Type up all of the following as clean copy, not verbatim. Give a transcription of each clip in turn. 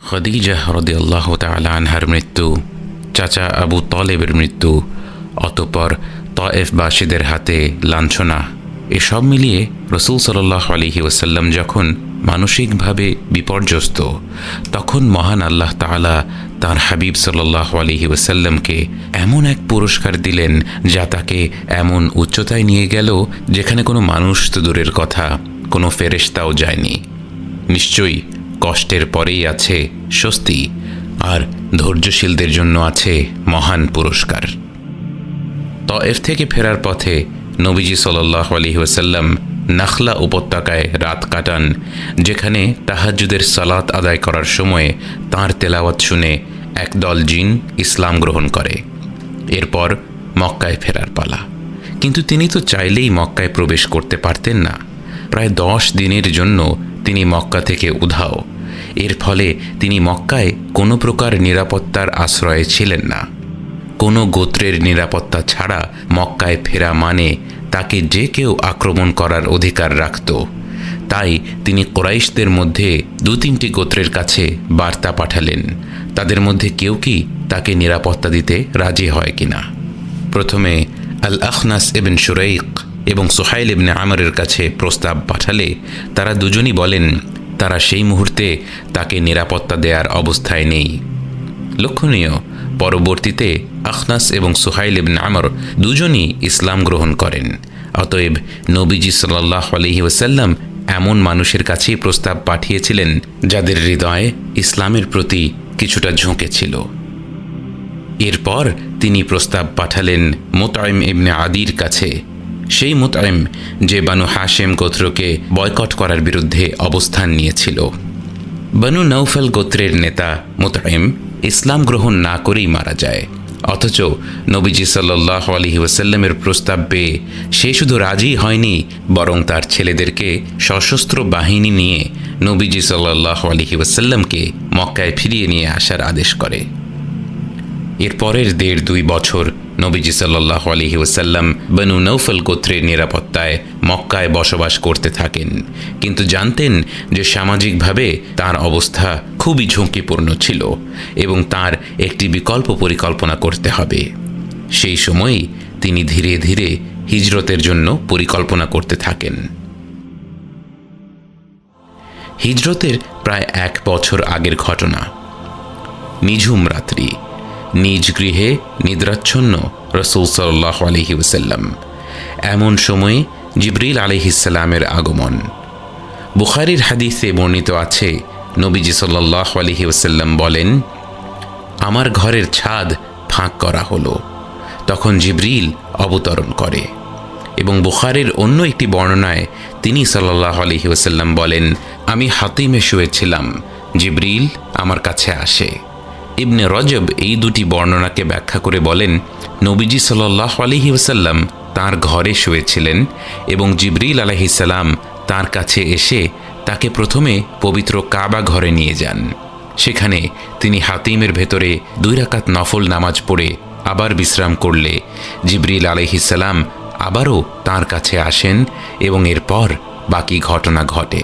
খাদিজা রাদিয়াল্লাহু তাআলা আনহার মৃত্যু, চাচা আবু তালেবের মৃত্যু, অতঃপর তায়েফবাসীদের হাতে লাঞ্ছনা, এসব মিলিয়ে রাসূল সাল্লাল্লাহু আলাইহি ওয়াসাল্লাম যখন মানসিকভাবে বিপর্যস্ত, তখন মহান আল্লাহ তাআলা তাঁর হাবিব সাল্লাল্লাহু আলাইহি ওয়াসাল্লামকে এমন এক পুরস্কার দিলেন যা তাকে এমন উচ্চতায় নিয়ে গেল যেখানে কোনো মানুষ তো দূরের কথা, কোনো ফেরেশতাও যায়নি। নিশ্চয়ই কষ্টের পরেই আছে স্বস্তি, আর ধৈর্যশীলদের জন্য আছে মহান পুরস্কার। তায়েফ থেকে ফেরার পথে নবীজি সাল্লাল্লাহু আলাইহি ওয়াসাল্লাম নাখলা উপত্যকায় রাত কাটান, যেখানে তাহাজ্জুদের সালাত আদায় করার সময় তাঁর তেলাওয়াত শুনে একদল জিন ইসলাম গ্রহণ করে। এরপর মক্কায় ফেরার পালা। কিন্তু তিনি তো চাইলেই মক্কায় প্রবেশ করতে পারতেন না। প্রায় 10 দিনের জন্য তিনি মক্কা থেকে উধাও। এর ফলে তিনি মক্কায় কোনো প্রকার নিরাপত্তার আশ্রয়ে ছিলেন না। কোনো গোত্রের নিরাপত্তা ছাড়া মক্কায় ফেরা মানে তাকে যে কেউ আক্রমণ করার অধিকার রাখত। তাই তিনি কুরাইশদের মধ্যে 2-3টি গোত্রের কাছে বার্তা পাঠালেন, তাদের মধ্যে কেউ কি তাকে নিরাপত্তা দিতে রাজি হয় কিনা। প্রথমে আল আখনাস ইবনে শুরাইক এবং সুহাইল ইবনে আমরের কাছে প্রস্তাব পাঠালে তারা দুজনই বলেন তারা সেই মুহূর্তে তাকে নিরাপত্তা দেওয়ার অবস্থায় নেই। লক্ষণীয়, পরবর্তীতে আখনাস এবং সুহাইল ইবনে আমর দুজনই ইসলাম গ্রহণ করেন। অতএব নবীজি সাল্লাল্লাহু আলাইহি ওয়াসাল্লাম এমন মানুষের কাছেই প্রস্তাব পাঠিয়েছিলেন যাদের হৃদয়ে ইসলামের প্রতি কিছুটা ঝুঁকে ছিল। এরপর তিনি প্রস্তাব পাঠালেন মুতঈম ইবনে আদির কাছে, সেই মুতঈম যে বানু হাশেম গোত্রকে বয়কট করার বিরুদ্ধে অবস্থান নিয়েছিল। বানু নৌফল গোত্রের নেতা মুতঈম ইসলাম গ্রহণ না করেই মারা যায়। অথচ নবীজি সাল্লাল্লাহু আলাইহি ওয়াসাল্লামের প্রস্তাব পেয়ে সে শুধু রাজি হয়নি, বরং তার ছেলেদেরকে সশস্ত্র বাহিনী নিয়ে নবীজি সাল্লাল্লাহু আলাইহি ওয়াসাল্লামকে মক্কায় ফিরিয়ে নিয়ে আসার আদেশ করে। এর পরের 1.5-2 বছর নবীজি সাল্লাল্লাহু আলাইহি ওয়াসাল্লাম বনু নৌফল গোত্রের নিরাপত্তায় মক্কায় বসবাস করতে থাকেন, কিন্তু জানতেন যে সামাজিকভাবে তার অবস্থা খুবই ঝুঁকিপূর্ণ ছিল এবং তার একটি বিকল্প পরিকল্পনা করতে হবে। সেই সময়ই তিনি ধীরে ধীরে হিজরতের জন্য পরিকল্পনা করতে থাকেন। হিজরতের প্রায় 1 বছর আগের ঘটনা। নিঝুম রাত্রি, নিজ গৃহে নিদ্রাচ্ছন্ন রাসূল সাল্লাল্লাহু আলাইহি ওয়াসাল্লাম। এমন সময়ে জিবরিল আলাইহিস সালামের আগমন। বুখারীর হাদিসে বর্ণিত আছে, নবীজি সাল্লাল্লাহু আলাইহি ওয়াসাল্লাম বলেন, আমার ঘরের ছাদ ফাঁক করা হলো। তখন জিবরিল অবতরণ করে। এবং বুখারীর অন্য একটি বর্ণনায় তিনি সাল্লাল্লাহু আলাইহি ওয়াসাল্লাম বলেন, আমি হাতিমে শুয়েছিলাম, জিবরিল আমার কাছে আসে। ইবনে রজব এই 2টি বর্ণনাকে ব্যাখ্যা করে বলেন, নবীজি সাল্লাল্লাহু আলাইহি ওয়াসাল্লাম তাঁর ঘরে শুয়েছিলেন এবং জিবরিল আলাইহিস সালাম তাঁর কাছে এসে তাকে প্রথমে পবিত্র কাবা ঘরে নিয়ে যান। সেখানে তিনি হাতিমের ভেতরে 2 রাকাত নফল নামাজ পড়ে আবার বিশ্রাম করলে জিবরিল আলাইহিস সালাম আবারও তাঁর কাছে আসেন এবং এরপর বাকি ঘটনা ঘটে।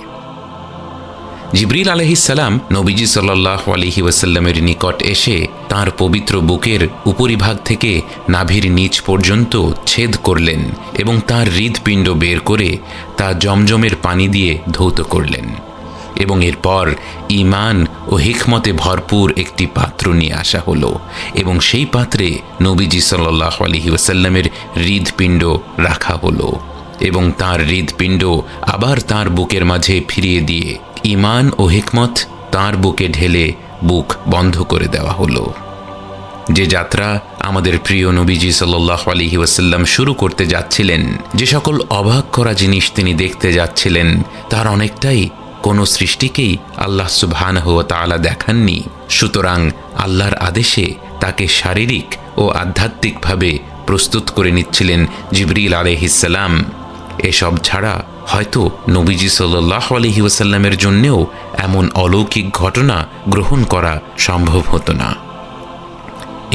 জিবরিল আলাইহিস সালাম নবীজি সাল্লাল্লাহু আলাইহি ওয়াসাল্লামের নিকট এসে তাঁর পবিত্র বুকের উপরিভাগ থেকে নাভির নিচ পর্যন্ত ছেদ করলেন এবং তাঁর হৃদপিণ্ড বের করে তা জমজমের পানি দিয়ে ধৌত করলেন এবং এরপর ঈমান ও হিকমতে ভরপুর একটি পাত্র নিয়ে আসা হলো এবং সেই পাত্রে নবীজি সাল্লাল্লাহু আলাইহি ওয়াসাল্লামের হৃদপিণ্ড রাখা হলো এবং তাঁর হৃদপিণ্ড আবার তাঁর বুকের মাঝে ফিরিয়ে দিয়ে ঈমান ও হিকমত তাঁর বুকে ঢেলে বুক বন্ধ করে দেওয়া হলো। যে যাত্রা আমাদের প্রিয় নবীজি সাল্লাল্লাহু আলাইহি ওয়াসাল্লাম শুরু করতে যাচ্ছিলেন, যে সকল অবাক করা জিনিস তিনি দেখতে যাচ্ছিলেন, তার অনেকটাই কোনো সৃষ্টিকেই আল্লাহ সুবহানাহু ওয়া তাআলা দেখাননি। সুতরাং আল্লাহর আদেশে তাকে শারীরিক ও আধ্যাত্মিকভাবে প্রস্তুত করে নিচ্ছিলেন জিবরিল আলাইহিস সালাম। এসব ছাড়া হয়তো নবীজি সাল্লাল্লাহু আলাইহি ওয়াসাল্লামের জন্যেও এমন অলৌকিক ঘটনা গ্রহণ করা সম্ভব হতো না।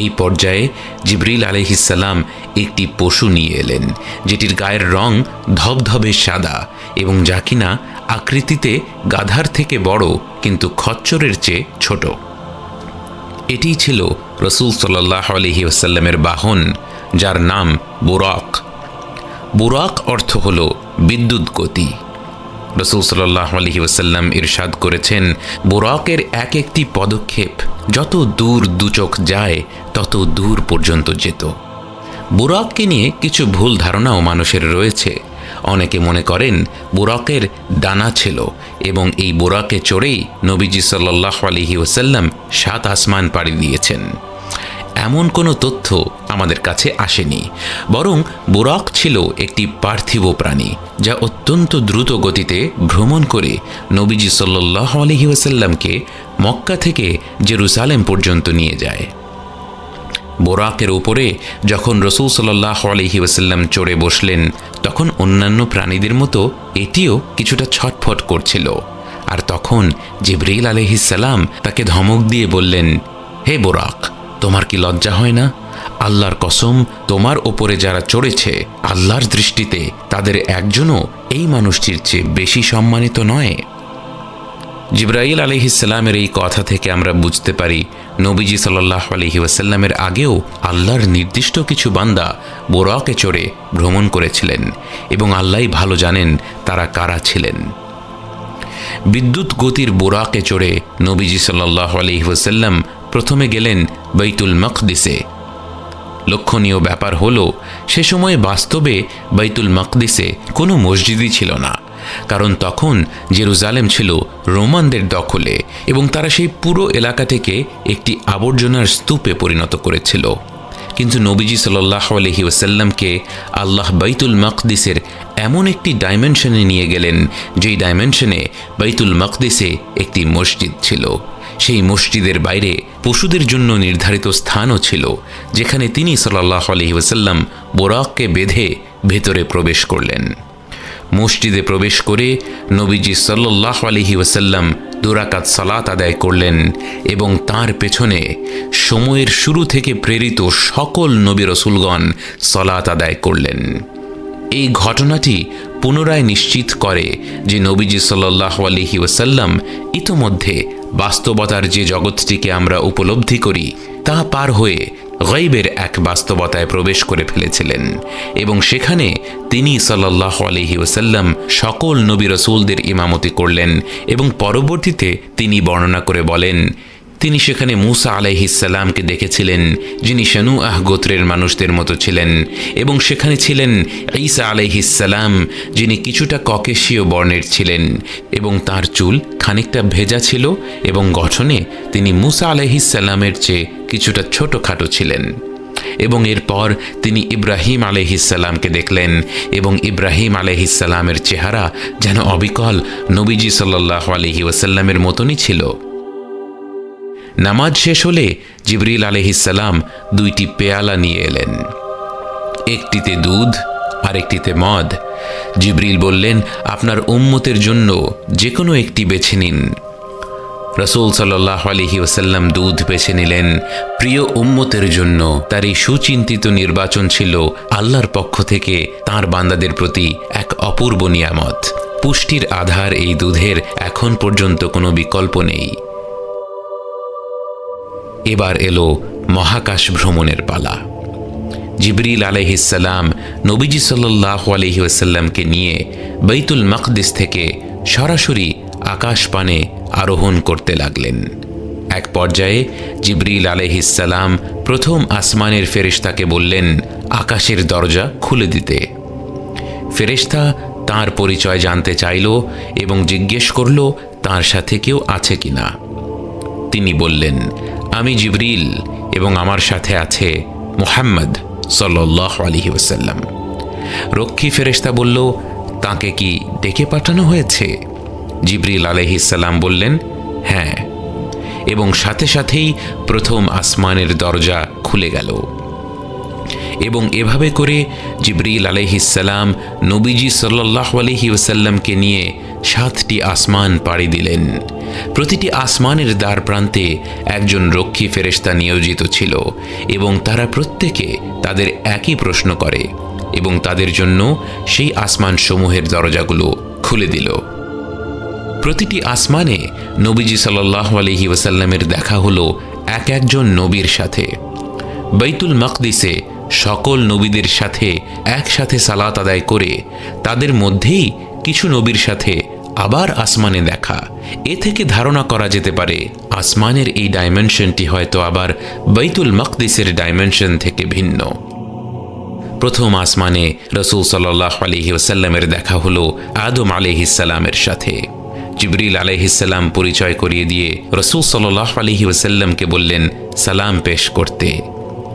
এই পর্যায়ে জিবরিল আলাইহিস সালাম একটি পশু নিয়ে এলেন, যেটির গায়ের রং ধবধবে সাদা এবং যা কিনা আকৃতিতে গাধার থেকে বড় কিন্তু খচ্চরের চেয়ে ছোট। এটিই ছিল রসূল সাল্লাল্লাহু আলাইহি ওয়াসাল্লামের বাহন, যার নাম বুরাক। বুরাক অর্থ হল বিদ্যুৎ গতি। রসূল সাল্লাল্লাহু আলাইহি ওয়াসাল্লাম ইরশাদ করেছেন, বুরাকের এক একটি পদক্ষেপ যত দূর দুচোখ যায় তত দূর পর্যন্ত যেত। বুরাককে নিয়ে কিছু ভুল ধারণাও মানুষের রয়েছে। অনেকে মনে করেন বুরাকের ডানা ছিল এবং এই বুরাকে চড়েই নবীজি সাল্লাল্লাহু আলাইহি ওয়াসাল্লাম 7 আসমান পাড়ি দিয়েছেন। এমন কোনো তথ্য আমাদের কাছে আসেনি, বরং বুরাক ছিল একটি পার্থিব প্রাণী যা অত্যন্ত দ্রুত গতিতে ভ্রমণ করে নবীজি সাল্লাল্লাহু আলাইহি ওয়াসাল্লামকে মক্কা থেকে জেরুসালেম পর্যন্ত নিয়ে যায়। বোরাকের উপরে যখন রসূল সাল্লাল্লাহু আলাইহি ওয়াসাল্লাম চড়ে বসলেন, তখন অন্যান্য প্রাণীদের মতো এটিও কিছুটা ছটফট করছিল। আর তখন জিবরিল আলাইহিস সালাম তাকে ধমক দিয়ে বললেন, হে বোরাক, তোমার কি লজ্জা হয় না? আল্লাহর কসম, তোমার ওপরে যারা চড়েছে আল্লাহর দৃষ্টিতে তাদের একজনও এই মানুষটির চেয়ে বেশি সম্মানিত নয়। জিবরাইল আলাইহিস সালামের এই কথা থেকে আমরা বুঝতে পারি, নবীজি সাল্লাল্লাহু আলাইহি ওয়াসাল্লামের আগেও আল্লাহর নির্দিষ্ট কিছু বান্দা বোরাকে চড়ে ভ্রমণ করেছিলেন এবং আল্লাহই ভালো জানেন তারা কারা ছিলেন। বিদ্যুৎ গতির বোরাকে চড়ে নবীজি সাল্লাল্লাহু আলাইহি ওয়াসাল্লাম প্রথমে গেলেন বাইতুল মাকদিসে। লক্ষণীয় ব্যাপার হলো, সে সময় বাস্তবে বাইতুল মাকদিসে কোনো মসজিদই ছিল না, কারণ তখন জেরুজালেম ছিল রোমানদের দখলে এবং তারা সেই পুরো এলাকাটিকে একটি আবর্জনার স্তূপে পরিণত করেছিল। কিন্তু নবীজি সাল্লাল্লাহু আলাইহি ওয়াসাল্লামকে আল্লাহ বাইতুল মাকদিসের এমন একটি ডাইমেনশনে নিয়ে গেলেন, যেই ডাইমেনশনে বাইতুল মাকদিসে একটি মসজিদ ছিল। সেই মসজিদের বাইরে পশুদের জন্য নির্ধারিত স্থানও ছিল, যেখানে তিনি সাল্লাল্লাহু আলাইহি ওয়াসাল্লাম বোরাককে বেঁধে ভেতরে প্রবেশ করলেন। মসজিদে প্রবেশ করে নবীজি সাল্লাল্লাহু আলাইহি ওয়াসাল্লাম 2 রাকাত সালাত আদায় করলেন এবং তার পেছনে সময়ের শুরু থেকে প্রেরিত সকল নবী রাসূলগণ সালাত আদায় করলেন। এই ঘটনাটি পুনরায় নিশ্চিত করে যে নবীজি সাল্লাল্লাহু আলাইহি ওয়াসাল্লাম ইতোমধ্যে বাস্তবতার যে জগৎটিকে আমরা উপলব্ধি করি তা পার হয়ে গায়বের এক বাস্তবতায় প্রবেশ করে ফেলেছিলেন এবং সেখানে তিনি সাল্লাল্লাহু আলাইহি ওয়াসাল্লাম সকল নবী রাসূলদের ইমামতি করলেন এবং পরবর্তীতে তিনি বর্ণনা করে বলেন, তিনি সেখানে মূসা আলাইহিস সালামকে দেখেছিলেন, যিনি শানুআহ গোত্রের মানুষদের মতো ছিলেন, এবং সেখানে ছিলেন ঈসা আলাইহিস সালাম, যিনি কিছুটা ককেশীয় বর্ণের ছিলেন এবং তার চুল খানিকটা ভেজা ছিল এবং গঠনে তিনি মূসা আলাইহিস সালামের চেয়ে কিছুটা ছোটখাটো ছিলেন। এবং এরপর তিনি ইব্রাহিম আলাইহিস সালামকে দেখলেন এবং ইব্রাহিম আলাইহিস সালামের চেহারা যেন অবিকল নবীজি সাল্লাল্লাহু আলাইহি ওয়াসাল্লামের মতনই ছিল। নামাজ শেষ হলে জিবরিল আলাইহিস সালাম 2টি পেয়ালা নিয়ে এলেন, একটিতে দুধ আর একটিতে মদ। জিবরিল বললেন, আপনার উম্মতের জন্য যে কোনো একটি বেছে নিন। রাসূল সাল্লাল্লাহু আলাইহি ওয়াসাল্লাম দুধ বেছে নিলেন। প্রিয় উম্মতের জন্য তার এই সুচিন্তিত নির্বাচন ছিল আল্লাহর পক্ষ থেকে তাঁর বান্দাদের প্রতি এক অপূর্ব নিয়ামত। পুষ্টির আধার এই দুধের এখন পর্যন্ত কোনো বিকল্প নেই। এবার এলো মহাকাশ ভ্রমণের পালা। জিবরিল আলাইহিস সালাম নবীজি সাল্লাল্লাহু আলাইহি ওয়াসাল্লামকে নিয়ে বাইতুল মাকদিস থেকে সরাসরি আকাশপানে আরোহণ করতে লাগলেন। এক পর্যায়ে জিবরিল আলাইহিস সালাম প্রথম আসমানের ফেরেশতাকে বললেন আকাশের দরজা খুলে দিতে। ফেরেশতা তার পরিচয় জানতে চাইল এবং জিজ্ঞেস করল তার সাথে কেউ আছে কিনা। তিনি বললেন, আমি জিবরিল এবং আমার সাথে আছে মুহাম্মদ সাল্লাল্লাহু আলাইহি ওয়াসাল্লাম। রক্ষী ফেরেশতা বলল, তাকে কি ডেকে পাঠানো হয়েছে? জিবরিল আলাইহিস সালাম বললেন, হ্যাঁ, এবং সাথে সাথেই প্রথম আসমানের দরজা খুলে গেল। এবং এভাবে করে জিবরিল আলাইহিস সালাম নবীজি সাল্লাল্লাহু আলাইহি ওয়াসাল্লামকে নিয়ে 7টি আসমান পাড়ি দিলেন। প্রতিটি আসমানের দ্বার প্রান্তে একজন রক্ষী ফেরেশতা নিয়োজিত ছিল এবং তারা প্রত্যেকে তাদের একই প্রশ্ন করে এবং তাদের জন্য সেই আসমান সমূহের দরজাগুলো খুলে দিল। প্রতিটি আসমানে নবীজি সাল্লাল্লাহু আলাইহি ওয়াসাল্লামের দেখা হলো এক একজন নবীর সাথে। বাইতুল মাকদিসে সকল নবীদের সাথে একসাথে সালাত আদায় করে তাদের মধ্যেই কিছু নবীর সাথে আবার আসমানে দেখা। এ থেকে ধারণা করা যেতে পারে আসমানের এই ডাইমেনশনটি হয়তো আবার বাইতুল মাকদিসের ডাইমেনশন থেকে ভিন্ন। প্রথম আসমানে রাসূল সাল্লাল্লাহু আলাইহি ওয়াসাল্লামের দেখা হলো আদম আলাইহিস সালামের সাথে। জিবরিল আলাইহিস সালাম পরিচয় করিয়ে দিয়ে রাসূল সাল্লাল্লাহু আলাইহি ওয়াসাল্লামকে বললেন সালাম পেশ করতে।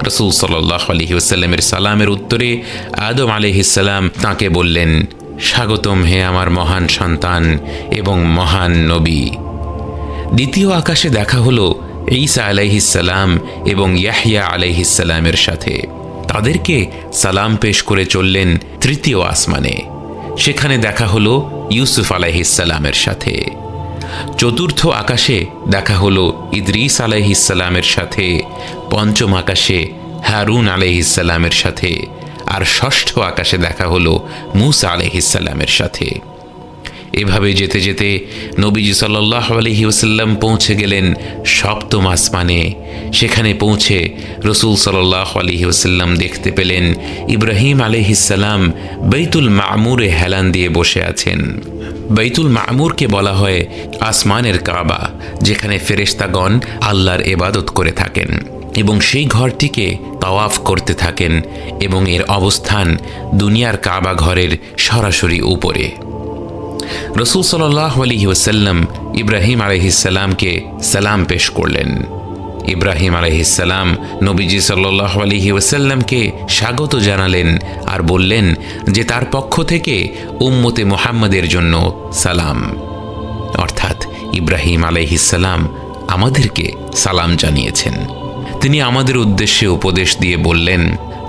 রাসূল সাল্লাল্লাহু আলাইহি ওয়াসাল্লামের সালামের উত্তরে আদম আলাইহিস সালাম তাঁকে বললেন, স্বাগতম হে আমার মহান সন্তান এবং মহান নবী। দ্বিতীয় আকাশে দেখা হলো ঈসা আলাইহিস সালাম এবং ইয়াহইয়া আলাইহিস সালামের সাথে। তাদেরকে সালাম পেশ করে চললেন তৃতীয় আসমানে। সেখানে দেখা হলো ইউসুফ আলাইহিস সালামের সাথে। চতুর্থ আকাশে দেখা হলো ইদ্রিস আলাইহিস সালামের সাথে। পঞ্চম আকাশে হারুন আলাইহিস সালামের সাথে। আর ষষ্ঠ আকাশে দেখা হলো মূসা আলাইহিস সালামের সাথে। এভাবে যেতে যেতে নবীজি সাল্লাল্লাহু আলাইহি ওয়াসাল্লাম পৌঁছে গেলেন সপ্তম আসমানে। সেখানে পৌঁছে রাসূল সাল্লাল্লাহু আলাইহি ওয়াসাল্লাম দেখতে পেলেন ইব্রাহিম আলাইহিস সালাম বাইতুল মামুরে হেলান দিয়ে বসে আছেন। বাইতুল মামুরকে বলা হয় আসমানের কাবা, যেখানে ফেরেশতাগণ আল্লাহর ইবাদত করে থাকেন এবং সেই ঘরটিকে তাওয়াফ করতে থাকেন এবং এর অবস্থান দুনিয়ার কাবা ঘরের সরাসরি উপরে। রাসূল সাল্লাল্লাহু আলাইহি ওয়াসাল্লাম ইব্রাহিম আলাইহিস সালামকে সালাম পেশ করলেন। ইব্রাহিম আলাইহিস সালাম নবীজি সাল্লাল্লাহু আলাইহি ওয়াসাল্লামকে স্বাগত জানালেন আর বললেন যে তার পক্ষ থেকে উম্মতে মুহাম্মাদের জন্য সালাম। অর্থাৎ ইব্রাহিম আলাইহিস সালাম আমাদেরকে সালাম জানিয়েছেন। তিনি আমাদের উদ্দেশ্যে উপদেশ দিয়ে বললেন,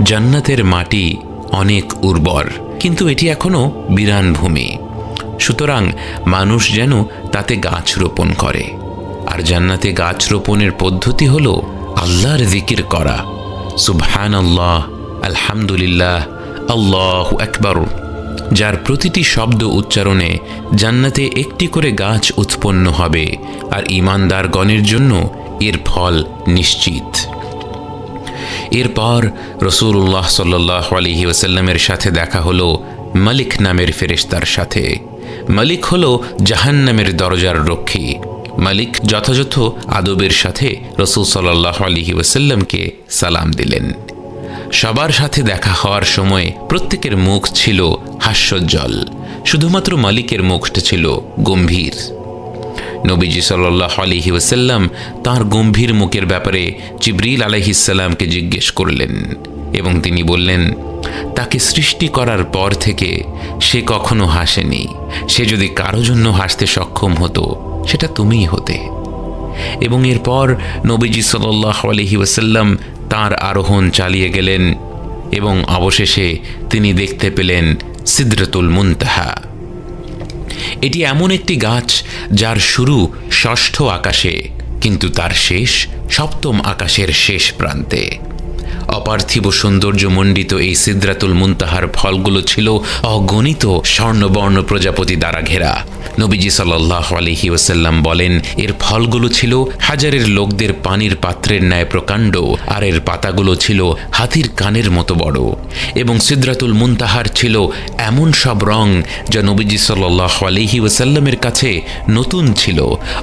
জান্নাতের মাটি অনেক উর্বর, কিন্তু এটি এখনো বিরান ভূমি। সুতরাং মানুষ যেন তাতে গাছ রোপণ করে। আর জান্নাতে গাছ রোপণের পদ্ধতি হল আল্লাহর জিকির করা, সুবহানাল্লাহ, আলহামদুলিল্লাহ, আল্লাহু আকবার, যার প্রতিটি শব্দ উচ্চারণে জান্নাতে একটি করে গাছ উৎপন্ন হবে আর ঈমানদারগণের জন্য এর ফল নিশ্চিত। এরপর রাসূলুল্লাহ সাল্লাল্লাহু আলাইহি ওয়াসাল্লামের সাথে দেখা হলো মালিক নামের ফেরেশতার সাথে। মালিক হলো জাহান্নামের দরজার রক্ষী। মালিক যথাযথ আদবের সাথে রাসূল সাল্লাল্লাহু আলাইহি ওয়াসাল্লামকে সালাম দিলেন। সবার সাথে দেখা হওয়ার সময় প্রত্যেকের মুখ ছিল হাস্যোজ্জ্বল, শুধুমাত্র মালিকের মুখটা ছিল গম্ভীর। নবীজি সাল্লাল্লাহু আলাইহি ওয়াসাল্লাম তাঁর গম্ভীর মুখের ব্যাপারে জিবরিল আলাইহিস সালামকে জিজ্ঞেস করলেন এবং তিনি বললেন, তাকে সৃষ্টি করার পর থেকে সে কখনো হাসেনি। সে যদি কারো জন্য হাসতে সক্ষম হতো সেটা তুমিই হতে। এবং এরপর নবীজি সাল্লাল্লাহু আলাইহি ওয়াসাল্লাম তাঁর আরোহণ চালিয়ে গেলেন এবং অবশেষে তিনি দেখতে পেলেন সিদরাতুল মুনতাহা। এটি এমন একটি গাছ যার শুরু ষষ্ঠ আকাশে, কিন্তু তার শেষ সপ্তম আকাশের শেষ প্রান্তে। অপার্থিব সৌন্দর্যমণ্ডিত এই সিদরাতুল মুনতাহার ফলগুলো ছিল অগণিত স্বর্ণবর্ণ প্রজাপতি দ্বারা ঘেরা। নবীজি সাল্লাল্লাহু আলাইহি ওয়াসাল্লাম বলেন, এর ফলগুলো ছিল হাজারের লোকদের পানির পাত্রের ন্যায় প্রকাণ্ড, আর এর পাতাগুলো ছিল হাতির কানের মতো বড়। এবং সিদরাতুল মুনতাহার ছিল এমন সব রং যা নবীজি সাল্লাল্লাহু আলাইহি ওয়াসাল্লামের কাছে নতুন ছিল।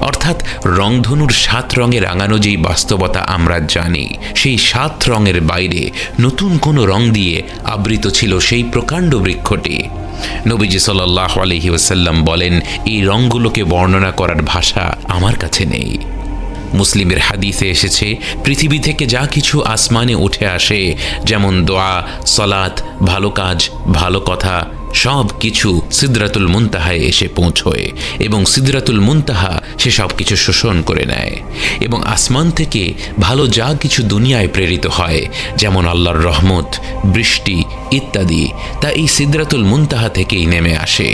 অর্থাৎ রংধনুর 7 রঙে রাঙানো যেই বাস্তবতা আমরা জানি, সেই 7 রঙের বাইরে নতুন কোনো রং দিয়ে আবৃত ছিল সেই প্রকাণ্ড বৃক্ষটি। নবীজি সাল্লাল্লাহু আলাইহি ওয়াসাল্লাম বলেন, এই রঙগুলোকে বর্ণনা করার ভাষা আমার কাছে নেই। মুসলিমের হাদিসে এসেছে, পৃথিবী থেকে যা কিছু আসমানে উঠে আসে, যেমন দোয়া, সালাত, ভালো কাজ, ভালো কথা, সব কিছু সিদরাতুল মুনতাহায় এসে পৌঁছয় এবং সিদরাতুল মুনতাহা সে সব কিছু শোষণ করে নেয়। এবং আসমান থেকে ভালো যা কিছু দুনিয়ায় প্রেরিত হয়, যেমন আল্লাহর রহমত, বৃষ্টি ইত্যাদি, তা এই সিদরাতুল মুনতাহা থেকেই নেমে আসে।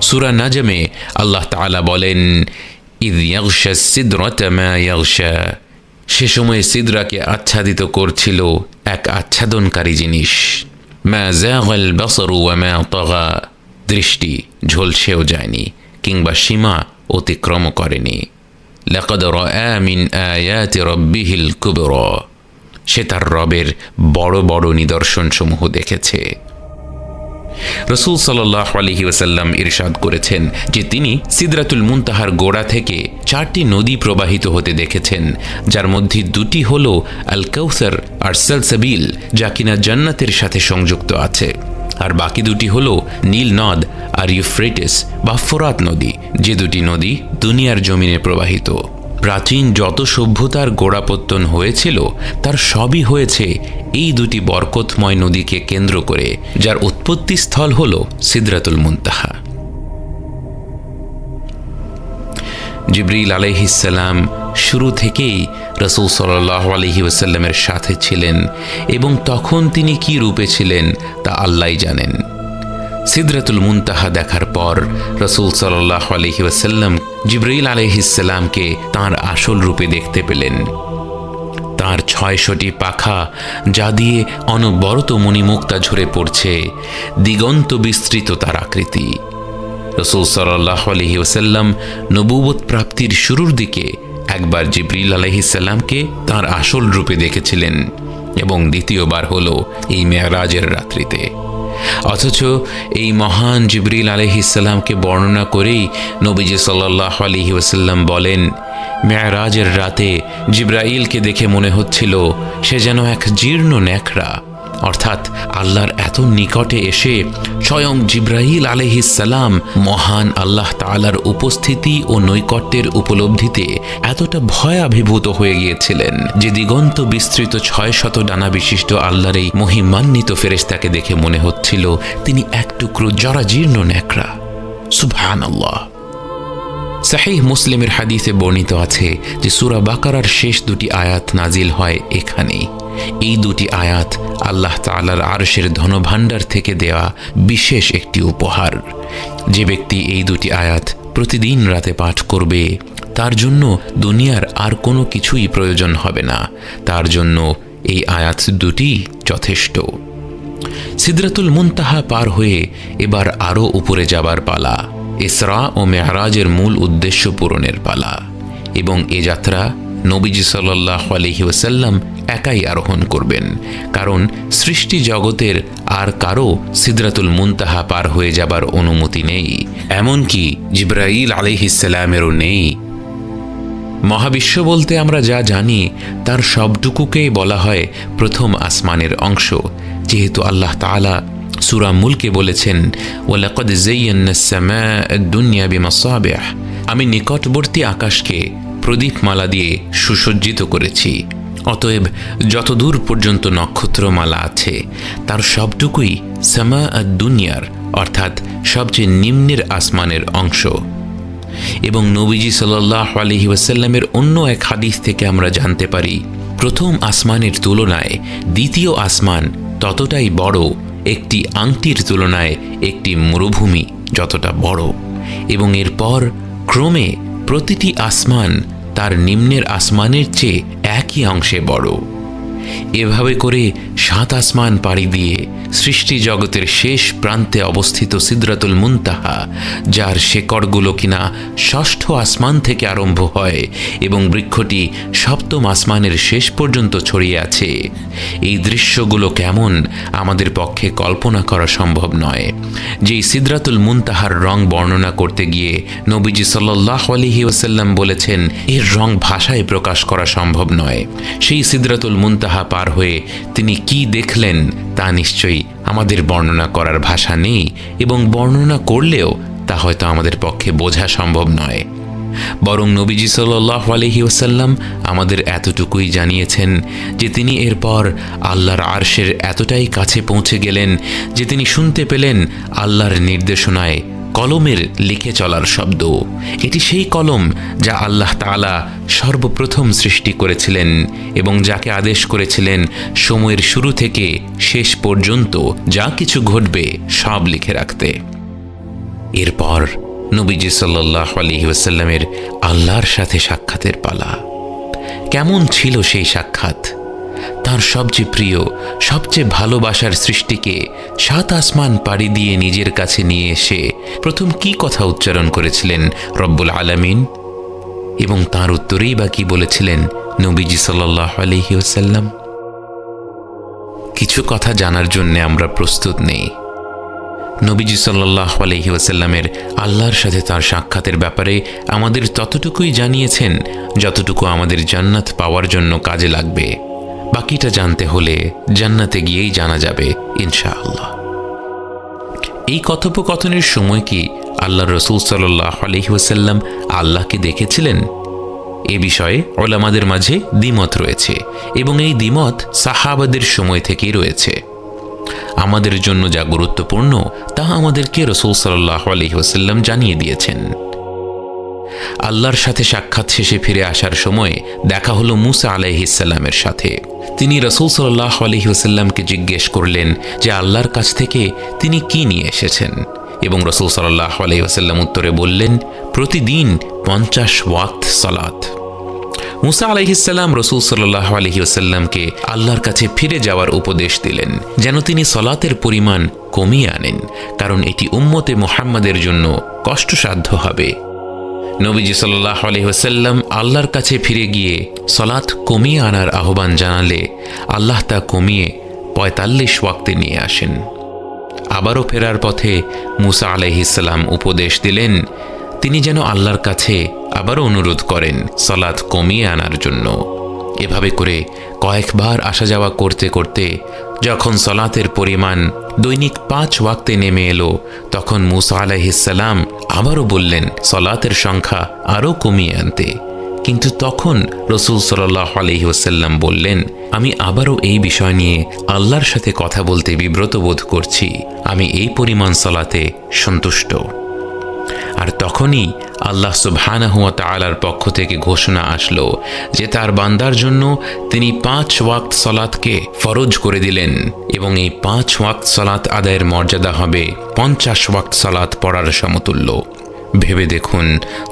সূরা নাজমে আল্লাহ তাআলা বলেন, ইয ইয়াগশা সিদরাতা মা ইয়াগশা, সে সময় সিদরাকে আচ্ছাদিত করছিল এক আচ্ছাদনকারী জিনিস। মা যাগাল বাসরু ওয়া মা তাগা, দৃষ্টি ঝলসেও যায়নি কিংবা সীমা অতিক্রম করেনি। লাকাদ রাআ মিন আয়াতি রাব্বিহিল কুবরা, সে তার রবের বড় বড় নিদর্শনসমূহ দেখেছে। রাসূল সাল্লাল্লাহু আলাইহি ওয়াসাল্লাম ইরশাদ করেছেন যে তিনি সিদরাতুল মুনতাহার গোড়া থেকে 4টি নদী প্রবাহিত হতে দেখেছেন, যার মধ্যে 2টি হল আল কাউসার আর সালসাবিল, যা কিনা জান্নাতের সাথে সংযুক্ত আছে, আর বাকি 2টি হল নীল নদ আর ইউফ্রেটিস বা ফোরাত নদী, যে 2টি নদী দুনিয়ার জমিনে প্রবাহিত। প্রাচীন যত সভ্যতার গোড়াপত্তন হয়েছিল তার সবই হয়েছে এই 2টি বরকতময় নদীকে কেন্দ্র করে, যার উৎপত্তি স্থল হল সিদরাতুল মুনতাহা। জিবরিল আলাইহিস সালাম শুরু থেকেই রাসূল সাল্লাল্লাহু আলাইহি ওয়াসাল্লামের সাথে ছিলেন, এবং তখন তিনি কি রূপে ছিলেন তা আল্লাহই জানেন। সিদরাতুল মুনতাহা দেখার পর রাসূল সাল্লাল্লাহু আলাইহি ওয়াসাল্লাম জিবরিল আলাইহিস সালামকে তাঁর আসল রূপে দেখতে পেলেন। তাঁর 600টি পাখা, যা দিয়ে অনবরত মণিমুক্তা ঝরে পড়ছে, দিগন্ত বিস্তৃত তার আকৃতি। রাসূল সাল্লাল্লাহু আলাইহি ওয়াসাল্লাম নবুয়ত প্রাপ্তির শুরুর দিকে একবার জিবরিল আলাইহিস সালামকে তাঁর আসল রূপে দেখেছিলেন, এবং দ্বিতীয়বার হলো এই মেরাজের রাত্রিতে। অথচ এই মহান জিবরিল আলাইহিস সালামকে বর্ণনা করেই নবীজি সাল্লাল্লাহু আলাইহি ওয়াসাল্লাম বলেন, মেরাজের রাতে জিবরাইলকে দেখে মনে হচ্ছিল সে যেন এক জীর্ণ ন্যাকড়া, অর্থাৎ আল্লাহর এত নিকটে এসে স্বয়ং জিবরাইল আলাইহিস সালাম মহান আল্লাহ তাআলার উপস্থিতি ও নৈকট্যের উপলব্ধিতে এতটা ভয়াভিভূত হয়ে গিয়েছিলেন যে দিগন্ত বিস্তৃত 600 ডানা বিশিষ্ট আল্লাহর এই মহিমান্বিত ফেরেশতাকে দেখে মনে হচ্ছিল তিনি এক টুকরো জরাজীর্ণ ন্যাকড়া। সুবহানাল্লাহ। সহিহ মুসলিমের হাদিসে বর্ণিত আছে যে সূরা বাকারার শেষ 2টি আয়াত নাজিল হয় এখানেই। এই 2টি আয়াত আল্লাহ তাআলার আরশের ধনভাণ্ডার থেকে দেওয়া বিশেষ একটি উপহার। যে ব্যক্তি এই 2টি আয়াত প্রতিদিন রাতে পাঠ করবে তার জন্য দুনিয়ার আর কোনো কিছুই প্রয়োজন হবে না, তার জন্য এই আয়াত 2টি যথেষ্ট। সিদরাতুল মুনতাহা পার হয়ে এবার আরও উপরে যাবার পালা, ইসরা ও মেরাজের মূল উদ্দেশ্য পূরণের পালা, এবং এ যাত্রা নবীজি সাল্লাল্লাহু আলাইহি ওয়াসাল্লাম একাই আরোহণ করবেন, কারণ সৃষ্টি জগতের আর কারো সিদরাতুল মুনতাহা পার হয়ে যাবার অনুমতি নেই, এমনকি জিবরাইল আলাইহিস সালামেরও নেই। মহাবিশ্ব বলতে আমরা যা জানি তার সবটুকুকেই বলা হয় প্রথম আসমানের অংশ, যেহেতু আল্লাহ তাআলা সূরা মুলকে বলেছেন, ওয়ালাকাদ যায়্যানাস সামাআদ দুনিয়া বিমাসাবিহ, আমি নিকটবর্তী আকাশকে প্রদীপমালা দিয়ে সুসজ্জিত করেছি। অতএব যতদূর পর্যন্ত নক্ষত্রমালা আছে তার সবটুকুই সামাআদ দুনিয়ার, অর্থাৎ সবচেয়ে নিম্নের আসমানের অংশ। এবং নবীজি সাল্লাল্লাহু আলাইহি ওয়াসাল্লামের অন্য এক হাদিস থেকে আমরা জানতে পারি, প্রথম আসমানের তুলনায় দ্বিতীয় আসমান ততটাই বড় একটি আংটির তুলনায় একটি মরুভূমি যতটা বড়, এবং এরপর ক্রমে প্রতিটি আসমান তার নিম্নের আসমানের চেয়ে একই অংশে বড়। এভাবে করে 7 আসমান পাড়ি দিয়ে সৃষ্টি জগতের শেষ প্রান্তে অবস্থিত সিদরাতুল মুনতাহা, যার শেকড়গুলো কিনা 6ষ্ঠ আসমান থেকে আরম্ভ হয় এবং বৃক্ষটি 7ম আসমানের শেষ পর্যন্ত ছড়িয়ে আছে, এই দৃশ্যগুলো কেমন আমাদের পক্ষে কল্পনা করা সম্ভব নয়। যেই সিদরাতুল মুনতাহার রং বর্ণনা করতে গিয়ে নবীজি সাল্লাল্লাহু আলাইহি ওয়াসাল্লাম বলেছেন এর রং ভাষায় প্রকাশ করা সম্ভব নয়, সেই সিদরাতুল মুনতাহা পার হয়ে তিনি কি দেখলেন তা নিশ্চয়ই আমাদের বর্ণনা করার ভাষা নেই, এবং বর্ণনা করলেও তা হয়তো আমাদের পক্ষে বোঝা সম্ভব নয়। বরং নবীজি সাল্লাল্লাহু আলাইহি ওয়াসাল্লাম আমাদের এতটুকুই জানিয়েছেন যে তিনি এরপর আল্লাহর আরশের এতটাই কাছে পৌঁছে গেলেন যে তিনি শুনতে পেলেন আল্লাহর নির্দেশনায় কলমের লিখে চলার শব্দ। এটি সেই কলম যা আল্লাহ তাআলা সর্বপ্রথম সৃষ্টি করেছিলেন এবং যাকে আদেশ করেছিলেন সময়ের শুরু থেকে শেষ পর্যন্ত যা কিছু ঘটবে সব লিখে রাখতে। এরপর নবীজি সাল্লাল্লাহু আলাইহি ওয়াসাল্লামের আল্লাহর সাথে সাক্ষাতের পালা। কেমন ছিল সেই সাক্ষাৎ? তার তার সবচেয়ে প্রিয়, সবচেয়ে ভালোবাসার সৃষ্টিকে 7 আসমান পাড়ি দিয়ে নিজের কাছে নিয়ে এসে প্রথম কি কথা উচ্চারণ করেছিলেন রব্বুল আলামিন? এবং তার উত্তরেই বা কি বলেছিলেন নবীজি সাল্লাল্লাহু আলাইহি ওয়াসাল্লাম? কিছু কথা জানার জন্য আমরা প্রস্তুত নেই। নবীজি সাল্লাল্লাহু আলাইহি ওয়াসাল্লামের আল্লাহর সাথে তার সাক্ষাতের ব্যাপারে আমাদের ততটুকুই জানিয়েছেন যতটুকু আমাদের জান্নাত পাওয়ার জন্য কাজে লাগবে। বাকিটা জানতে হলে জান্নাতে গিয়েই জানা যাবে ইনশাআল্লাহ। এই কথোপকথনের সময় কি আল্লাহর রাসূল সাল্লাল্লাহু আলাইহি ওয়াসাল্লাম আল্লাহকে দেখেছিলেন? এ বিষয়ে উলামাদের মাঝে দ্বিমত রয়েছে এবং এই দ্বিমত সাহাবাদের সময় থেকেই রয়েছে। আমাদের জন্য যা গুরুত্বপূর্ণ তা আমাদেরকে রাসূল সাল্লাল্লাহু আলাইহি ওয়াসাল্লাম জানিয়ে দিয়েছেন। আল্লাহর সাথে সাক্ষাৎ শেষে ফিরে আসার সময় দেখা হলো মূসা আলাইহিস সালামের সাথে। তিনি রাসূল সাল্লাল্লাহু আলাইহি ওয়াসাল্লামকে জিজ্ঞেস করলেন যে আল্লাহর কাছ থেকে তিনি কি নিয়ে এসেছেন, এবং রাসূল সাল্লাল্লাহু আলাইহি ওয়াসাল্লাম উত্তরে বললেন, প্রতিদিন 50 ওয়াক্ত সালাত। মূসা আলাইহিস সালাম রাসূল সাল্লাল্লাহু আলাইহি ওয়াসাল্লামকে আল্লাহর কাছে ফিরে যাওয়ার উপদেশ দিলেন, যেন তিনি সালাতের পরিমাণ কমিয়ে আনেন, কারণ এটি উম্মতে মুহাম্মাদের জন্য কষ্টসাধ্য হবে। নবীজি সাল্লাল্লাহু আলাইহি ওয়াসাল্লাম আল্লাহর কাছে ফিরে গিয়ে সালাত কমিয়ে আনার আহ্বান জানালে আল্লাহ তা কমিয়ে 45 ওয়াক্তে নিয়ে আসেন। আবারও ফেরার পথে মূসা আলাইহিস সালাম উপদেশ দিলেন তিনি যেন আল্লাহর কাছে আবারও অনুরোধ করেন সালাত কমিয়ে আনার জন্য। এভাবে করে কয়েকবার আসা যাওয়া করতে করতে যখন সালাতের পরিমাণ দৈনিক 5 ওয়াক্তে নেমে এলো, তখন মূসা আলাইহিস সালাম আবারও বললেন সালাতের সংখ্যা আরও কমিয়ে আনতে। কিন্তু তখন রাসূল সাল্লাল্লাহু আলাইহি ওয়াসাল্লাম বললেন, আমি আবারও এই বিষয় নিয়ে আল্লাহর সাথে কথা বলতে বিব্রত বোধ করছি, আমি এই পরিমাণ সালাতে সন্তুষ্ট। আর তখনই আল্লাহ সুবহানাহু ওয়া তাআলার পক্ষ থেকে ঘোষণা আসলো যে তার বান্দার জন্য তিনি 5 ওয়াক্ত সালাতকে ফরজ করে দিলেন, এবং এই 5 ওয়াক্ত সালাত আদায়ের মর্যাদা হবে 50 ওয়াক্ত সালাত পড়ার সমতুল্য। ভেবে দেখুন,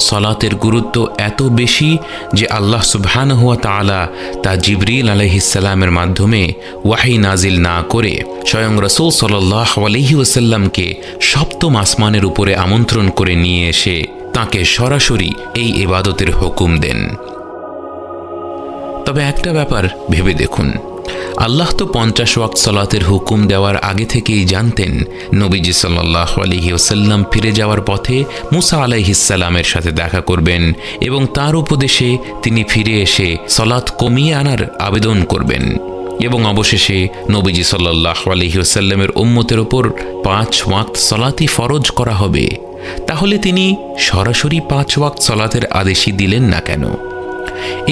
সালাতের গুরুত্ব এত বেশি যে আল্লাহ সুবহানাহু ওয়া তাআলা তা জিবরিল আলাইহিস সালামের মাধ্যমে ওয়াহী নাজিল না করে স্বয়ং রাসূল সাল্লাল্লাহু আলাইহি ওয়াসাল্লামকে সপ্তম আসমানের উপরে আমন্ত্রণ করে নিয়ে এসে তাকে সরাসরি এই ইবাদতের হুকুম দেন। তবে একটা ব্যাপার ভেবে দেখুন, আল্লাহ তো 50 ওয়াক্ত সালাতের হুকুম দেওয়ার আগে থেকেই জানতেন নবীজি সাল্লাল্লাহু আলাইহি ওয়াসাল্লাম ফিরে যাওয়ার পথে মূসা আলাইহিস সালামের সাথে দেখা করবেন এবং তার উপদেশে তিনি ফিরে এসে সালাত কমিয়ে আনার আবেদন করবেন, এবং অবশেষে নবীজি সাল্লাল্লাহু আলাইহি ওয়াসাল্লামের উম্মতের ওপর 5 ওয়াক্ত সালাতই ফরজ করা হবে। তাহলে তিনি সরাসরি 5 ওয়াক্ত সালাতের আদেশই দিলেন না কেন?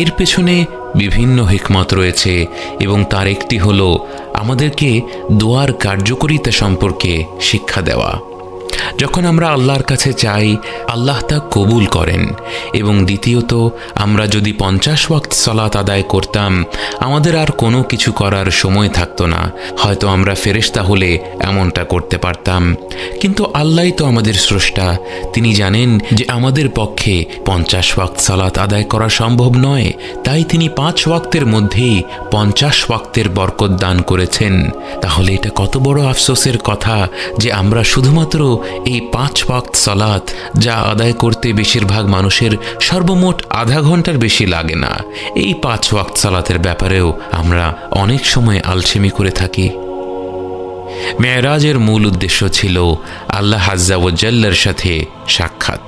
এর পেছনে বিভিন্ন হিকমত রয়েছে, এবং তার একটি হলো আমাদেরকে দোয়ার কার্যকারিতা সম্পর্কে শিক্ষা দেওয়া। যখন আমরা আল্লাহর কাছে চাই আল্লাহ তা কবুল করেন, এবং দ্বিতীয়ত আমরা যদি 50 ওয়াক্ত সালাত আদায় করতাম আমাদের আর কোনো কিছু করার সময় থাকতো না, হয়তো আমরা ফেরেশতা হলে এমনটা করতে পারতাম। কিন্তু আল্লাহই তো আমাদের স্রষ্টা, তিনি জানেন যে আমাদের পক্ষে 50 ওয়াক্ত সালাত আদায় করা সম্ভব নয়, তাই তিনি 5 ওয়াক্তের মধ্যেই 50 ওয়াক্তের বরকত দান করেছেন। তাহলে এটা কত বড় আফসোসের কথা যে আমরা শুধুমাত্র এই 5 ওয়াক্ত সালাত যা আদায় করতে বেশিরভাগ মানুষের সর্বমোট আধা ঘন্টার বেশি লাগে না, এই 5 ওয়াক্ত সালাতের ব্যাপারেও আমরা অনেক সময় আলসেমি করে থাকি। মেরাজের মূল উদ্দেশ্য ছিল আল্লাহ আজ্জা ওয়া জাল্লার সাথে সাক্ষাৎ।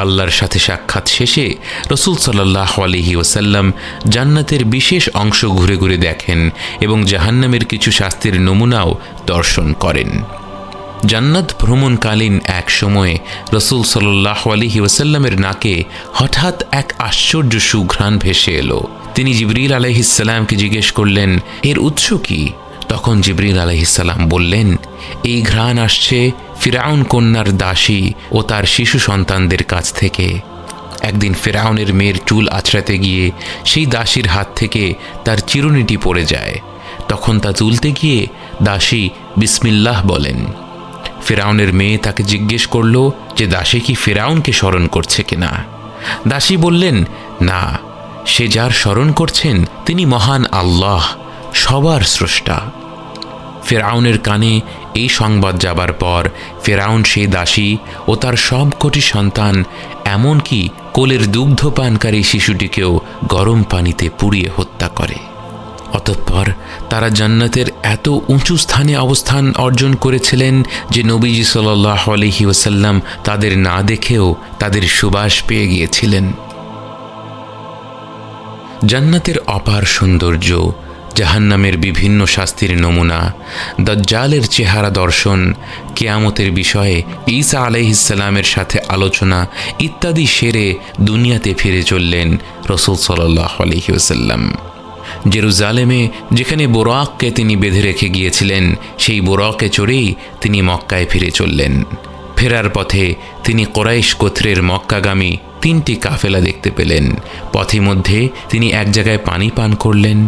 আল্লাহর সাথে সাক্ষাৎ শেষে রাসূল সাল্লাল্লাহু আলাইহি ওয়াসাল্লাম জান্নাতের বিশেষ অংশ ঘুরে ঘুরে দেখেন এবং জাহান্নামের কিছু শাস্তির নমুনাও দর্শন করেন। জান্নাত ভ্রমণকালীন এক সময়ে রাসূল সাল্লাল্লাহু আলাইহি ওয়াসাল্লামের নাকে হঠাৎ এক আশ্চর্য সুঘ্রাণ ভেসে এলো। তিনি জিবরিল আলাইহিস সালামকে জিজ্ঞেস করলেন, এর উৎস কি? তখন জিবরিল আলাইহিস সালাম বললেন, এই ঘ্রাণ আসছে ফিরআউন কন্যার দাসী ও তার শিশু সন্তানদের কাছ থেকে। একদিন ফিরআউনের মেয়ের চুল আঁচড়াতে গিয়ে সেই দাসীর হাত থেকে তার চিরুনিটি পড়ে যায়। তখন তা তুলতে গিয়ে দাসী বিসমিল্লাহ বলেন। ফিরআউনের মেয়ে তাকে জিজ্ঞেস করল যে দাসী কি ফিরআউনকে স্মরণ করছে কিনা। দাসী বললেন, না, সে যার স্মরণ করছেন তিনি মহান আল্লাহ, সবার স্রষ্টা। ফেরাউনের কানে এই সংবাদ যাবার পর ফেরাউন সেই দাসী ও তার সবকটি সন্তান, এমনকি কোলের দুগ্ধপানকারী শিশুটিকেও গরম পানিতে পুড়িয়ে হত্যা করে। অতঃপর তারা জান্নাতের এত উঁচু স্থানে অবস্থান অর্জন করেছিলেন যে নবীজি সাল্লাল্লাহু আলাইহি ওয়াসাল্লাম তাদের না দেখেও তাদের সুবাস পেয়ে গিয়েছিলেন। জান্নাতের অপার সৌন্দর্য, জাহান্নামের বিভিন্ন শাস্তির নমুনা, দাজ্জালের চেহারা দর্শন, কিয়ামতের বিষয়ে ঈসা আলাইহিসসালামের সাথে আলোচনা ইত্যাদি সেরে দুনিয়াতে ফিরে চললেন রাসূল সাল্লাল্লাহু আলাইহি ওয়াসাল্লাম। জেরুজালেমে যেখানে বোরাককে তিনি বেঁধে রেখে গিয়েছিলেন, সেই বোরাকে চড়েই তিনি মক্কায় ফিরে চললেন। ফেরার পথে তিনি কোরাইশ গোত্রের মক্কাগামী 3টি কাফেলা দেখতে পেলেন। পথে মধ্যে তিনি এক জায়গায় পানি পান করলেন।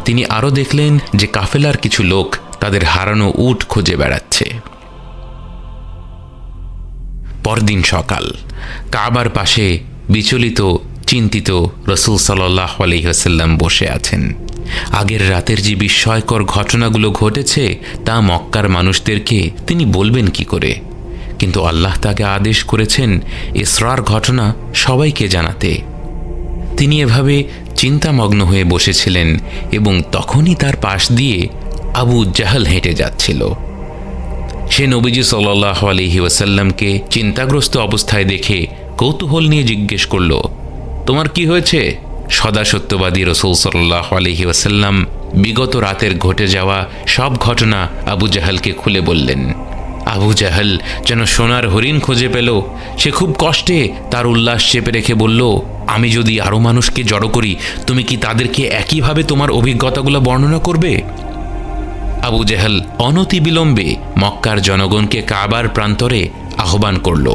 তিনি আরও দেখলেন যে কাফেলার কিছু লোক তাদের হারানো উট খুঁজে বেড়াচ্ছে। পরদিন সকাল, কাবার পাশে বিচলিত চিন্তিত রাসূল সাল্লাল্লাহু আলাইহি ওয়াসাল্লাম বসে আছেন। আগের রাতের যে বিস্ময়কর ঘটনাগুলো ঘটেছে তা মক্কার মানুষদেরকে তিনি বলবেন কি করে, কিন্তু আল্লাহ তাকে আদেশ করেছেন ইসরার ঘটনা সবাইকে জানাতে। তিনি এভাবে চিন্তামগ্ন হয়ে বসেছিলেন এবং তখনই তার পাশ দিয়ে আবু জাহল হেঁটে যাচ্ছিল। সে নবীজি সাল্লাল্লাহু আলাইহি ওয়াসাল্লামকে চিন্তাগ্রস্ত অবস্থায় দেখে কৌতূহল নিয়ে জিজ্ঞেস করল, তোমার কি হয়েছে? সদা সত্যবাদী রাসূল সাল্লাল্লাহু আলাইহি ওয়াসাল্লাম বিগত রাতের ঘটে যাওয়া সব ঘটনা আবু জাহলকে খুলে বললেন। আবু জাহল যেন সোনার হরিণ খুঁজে পেল। সে খুব কষ্টে তার উল্লাস চেপে রেখে বলল, আমি যদি আরও মানুষকে জড়ো করি, তুমি কি তাদেরকে একইভাবে তোমার অভিজ্ঞতাগুলো বর্ণনা করবে? আবু জাহল অনতিবিলম্বে মক্কার জনগণকে কাবার প্রান্তরে আহ্বান করল,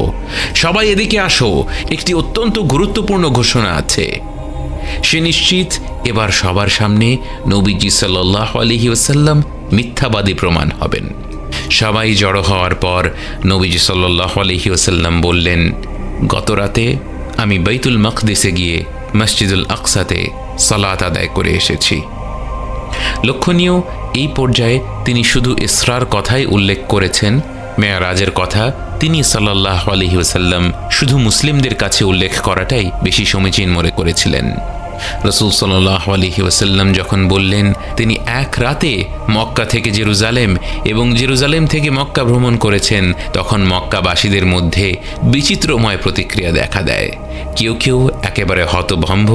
সবাই এদিকে আসো, একটি অত্যন্ত গুরুত্বপূর্ণ ঘোষণা আছে। সে নিশ্চিত এবার সবার সামনে নবীজি সাল্লাল্লাহু আলাইহি ওয়াসাল্লাম মিথ্যাবাদী প্রমাণ হবেন। সবাই জড়ো হওয়ার পর নবীজি সাল্লাল্লাহু আলাইহি ওয়াসাল্লাম বললেন, গত রাতে আমি বাইতুল মাকদিসে গিয়ে মসজিদুল আকসাতে সালাত আদায় করে এসেছি। লক্ষণীয়, এই পর্যায়ে তিনি শুধু ইসরার কথাই উল্লেখ করেছেন। মেয়ারাজের কথা তিনি সাল্লাল্লাহু আলাইহি ওয়াসাল্লাম শুধু মুসলিমদের কাছে উল্লেখ করাটাই বেশি সমীচীন মনে করেছিলেন। রাসূল সাল্লাল্লাহু আলাইহি ওয়াসাল্লাম যখন বললেন তিনি এক রাতে মক্কা থেকে জেরুজালেম এবং জেরুজালেম থেকে মক্কা ভ্রমণ করেছেন, তখন মক্কাবাসীদের মধ্যে বিচিত্রময় প্রতিক্রিয়া দেখা দেয়। কেউ কেউ একেবারে হতভম্ব,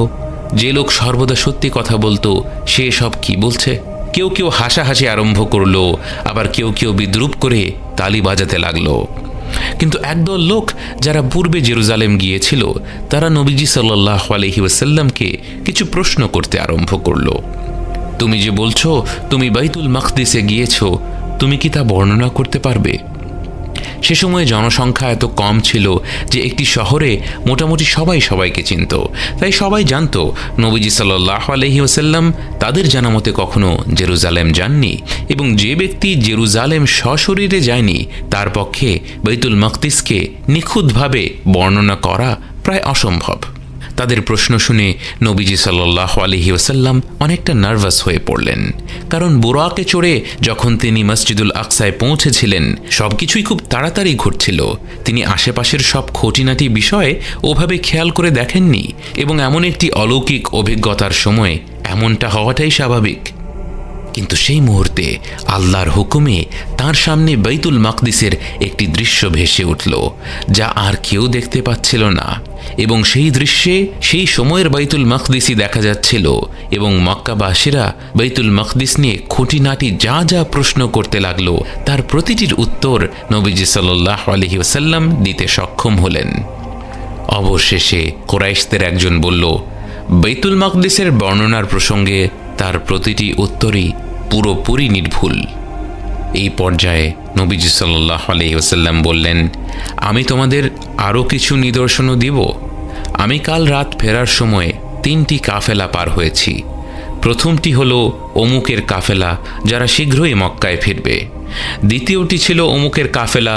যে লোক সর্বদা সত্যি কথা বলতো সে সব কি বলছে। কেউ কেউ হাসাহাসি আরম্ভ করলো, আবার কেউ কেউ বিদ্রূপ করে তালি বাজাতে লাগলো। কিন্তু একদল লোক যারা পূর্বে জেরুজালেম গিয়েছিল তারা নবীজি সাল্লাল্লাহু আলাইহি ওয়াসাল্লামকে কিছু প্রশ্ন করতে আরম্ভ করলো। তুমি যে বলছো তুমি বাইতুল মাকদিসে গিয়েছো, তুমি কি তা বর্ণনা করতে পারবে? সে সময়ে জনসংখ্যা এত কম ছিল যে একটি শহরে মোটামুটি সবাই সবাইকে চিনত। তাই সবাই জানতো নবীজি সাল্লাল্লাহু আলাইহি ওয়াসাল্লাম তাদের জানা মতে কখনো জেরুজালেম যাননি, এবং যে ব্যক্তি জেরুজালেম সশরীরে যায়নি তার পক্ষে বাইতুল মাকদিসকে নিখুঁতভাবে বর্ণনা করা প্রায় অসম্ভব। তাদের প্রশ্ন শুনে নবীজি সাল্লাল্লাহু আলাইহি ওয়াসাল্লাম অনেকটা নার্ভাস হয়ে পড়লেন, কারণ বুরাকে চড়ে যখন তিনি মসজিদুল আকসায় পৌঁছেছিলেন সবকিছুই খুব তাড়াতাড়ি ঘটছিল। তিনি আশেপাশের সব খুঁটিনাটি বিষয়ে ওভাবে খেয়াল করে দেখেননি, এবং এমন একটি অলৌকিক অভিজ্ঞতার সময় এমনটা হওয়াটাই স্বাভাবিক। কিন্তু সেই মুহূর্তে আল্লাহর হুকুমে তার সামনে বাইতুল মাকদিসের একটি দৃশ্য ভেসে উঠল যা আর কেউ দেখতে পাচ্ছিল না, এবং সেই দৃশ্যে সেই সময়ের বাইতুল মাকদিসই দেখা যাচ্ছিল, এবং মক্কাবাসীরা বাইতুল মাকদিস নিয়ে খুঁটিনাটি যা যা প্রশ্ন করতে লাগলো তার প্রতিটির উত্তর নবীজি সাল্লাল্লাহু আলাইহি ওয়াসাল্লাম দিতে সক্ষম হলেন। অবশেষে কুরাইশদের একজন বলল, বাইতুল মাকদিসের বর্ণনার প্রসঙ্গে তার প্রতিটি উত্তরই পুরোপুরি নির্ভুল। এই পর্যায়ে নবীজি সাল্লাল্লাহু আলাইহি ওয়াসাল্লাম বললেন, আমি তোমাদের আরও কিছু নিদর্শনও দিব। আমি কাল রাত ফেরার সময় 3টি কাফেলা পার হয়েছি। প্রথমটি হলো অমুকের কাফেলা যারা শীঘ্রই মক্কায় ফিরবে। দ্বিতীয়টি ছিল অমুকের কাফেলা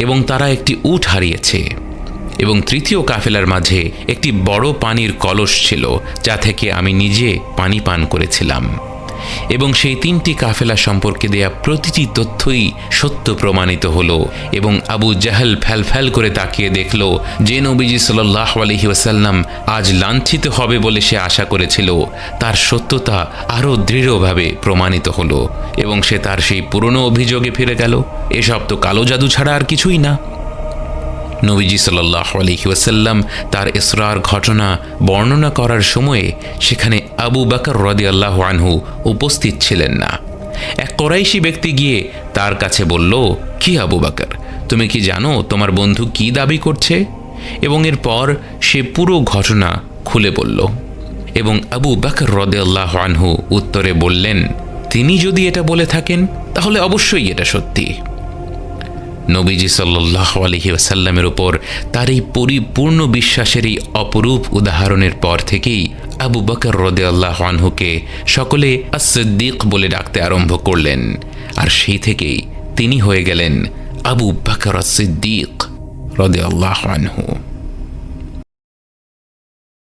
এবং তারা একটি উট হারিয়েছে। এবং তৃতীয় কাফেলার মাঝে একটি বড় পানির কলস ছিল যা থেকে আমি নিজে পানি পান করেছিলাম। এবং সেই 3টি কাফেলা সম্পর্কে দেয়া প্রতিটি তথ্যই সত্য প্রমাণিত হলো। এবং আবু জাহল ফ্যাল করে তাকিয়ে দেখল যে নবীজি সাল্লাল্লাহু আলাইহি ওয়াসাল্লাম আজ লাঞ্ছিত হবে বলে সে আশা করেছিল, তার সত্যতা আরও দৃঢ়ভাবে প্রমাণিত হলো এবং সে তার সেই পুরনো অভিযোগে ফিরে গেল। এসব তো কালো জাদু ছাড়া আর কিছুই না। নবীজি সাল্লাল্লাহু আলাইহি ওয়াসাল্লাম তার ইসরার ঘটনা বর্ণনা করার সময়ে সেখানে আবু বকর রাদিয়াল্লাহু আনহু উপস্থিত ছিলেন না। এক কুরাইশি ব্যক্তি গিয়ে তার কাছে বলল, কি আবু বকর, তুমি কি জানো তোমার বন্ধু কি দাবি করছে? এবং এরপর সে পুরো ঘটনা খুলে বলল এবং আবু বকর রাদিয়াল্লাহু আনহু উত্তরে বললেন, তিনি যদি এটা বলে থাকেন তাহলে অবশ্যই এটা সত্যি। নবীজি সাল্লাল্লাহু আলাইহি ওয়াসাল্লামের উপর তার এই পরিপূর্ণ বিশ্বাসের এই অপরূপ উদাহরণের পর থেকেই আবু বকর রাদিয়াল্লাহু আনহুকে সকলে আস-সিদ্দিক বলে ডাকতে আরম্ভ করলেন, আর সেই থেকেই তিনি হয়ে গেলেন আবু বকর আস-সিদ্দিক রাদিয়াল্লাহু আনহু।